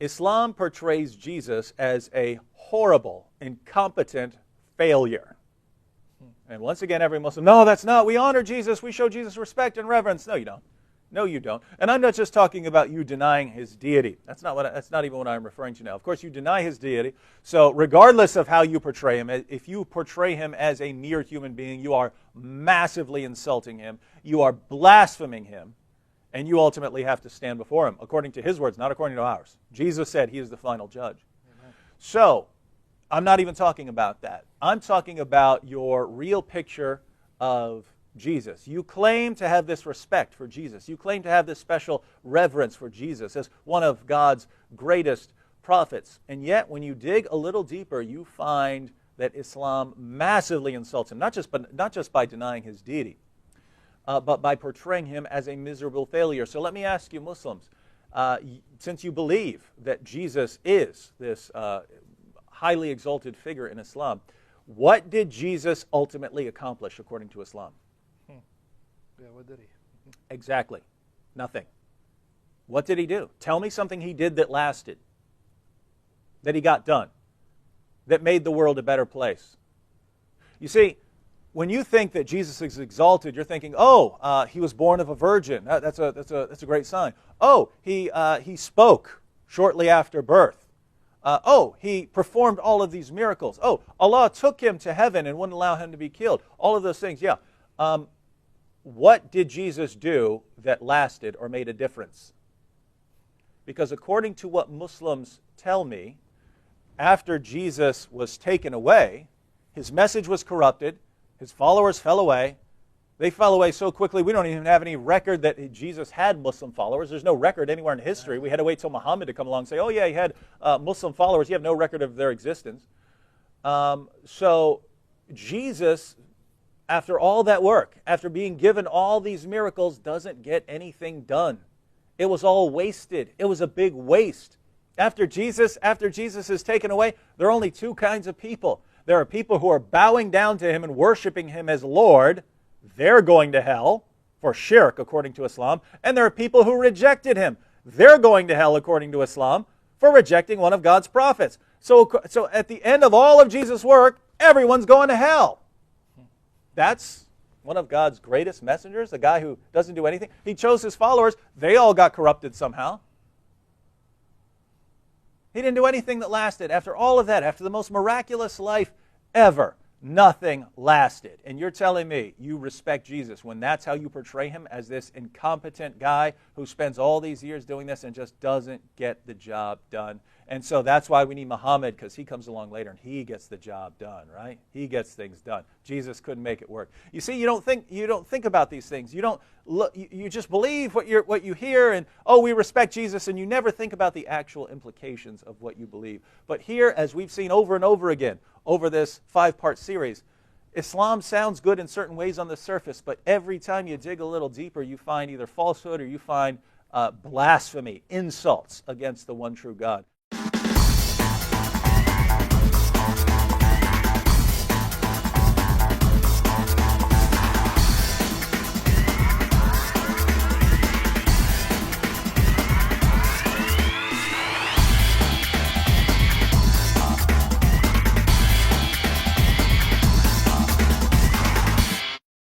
Islam portrays Jesus as a horrible, incompetent failure. And once again, every Muslim, no, that's not. We honor Jesus. We show Jesus respect and reverence. No, you don't. No, you don't. And I'm not just talking about you denying his deity. That's not even what I'm referring to now. Of course, you deny his deity. So regardless of how you portray him, if you portray him as a mere human being, you are massively insulting him. You are blaspheming him. And you ultimately have to stand before him, according to his words, not according to ours. Jesus said he is the final judge. Amen. So I'm not even talking about that. I'm talking about your real picture of Jesus. You claim to have this respect for Jesus. You claim to have this special reverence for Jesus as one of God's greatest prophets. And yet, when you dig a little deeper, you find that Islam massively insults him, not just by denying his deity, but by portraying him as a miserable failure. So let me ask you, Muslims, since you believe that Jesus is this highly exalted figure in Islam, what did Jesus ultimately accomplish according to Islam? Yeah, what did he? Exactly. Nothing. What did he do? Tell me something he did that lasted, that he got done, that made the world a better place. You see, when you think that Jesus is exalted, you're thinking, oh, he was born of a virgin. That's a great sign. Oh, he spoke shortly after birth. Oh, he performed all of these miracles. Oh, Allah took him to heaven and wouldn't allow him to be killed. All of those things, yeah. What did Jesus do that lasted or made a difference? Because according to what Muslims tell me, after Jesus was taken away, his message was corrupted, his followers fell away. They fell away so quickly, we don't even have any record that Jesus had Muslim followers. There's no record anywhere in history. We had to wait till Muhammad to come along and say, oh yeah, he had Muslim followers. You have no record of their existence. So Jesus, after all that work, after being given all these miracles, doesn't get anything done. It was all wasted. It was a big waste. After Jesus is taken away, there are only two kinds of people. There are people who are bowing down to him and worshiping him as Lord. They're going to hell for shirk, according to Islam. And there are people who rejected him. They're going to hell, according to Islam, for rejecting one of God's prophets. So at the end of all of Jesus' work, everyone's going to hell. That's one of God's greatest messengers, a guy who doesn't do anything. He chose his followers. They all got corrupted somehow. He didn't do anything that lasted. After all of that, after the most miraculous life ever, nothing lasted. And you're telling me you respect Jesus when that's how you portray him, as this incompetent guy who spends all these years doing this and just doesn't get the job done. And so that's why we need Muhammad, because he comes along later and he gets the job done, right? He gets things done. Jesus couldn't make it work. You see, you don't think about these things. You don't look, you just believe what you hear, and oh, we respect Jesus, and you never think about the actual implications of what you believe. But here, as we've seen over and over again over this 5-part series, Islam sounds good in certain ways on the surface, but every time you dig a little deeper, you find either falsehood or you find blasphemy, insults against the one true God.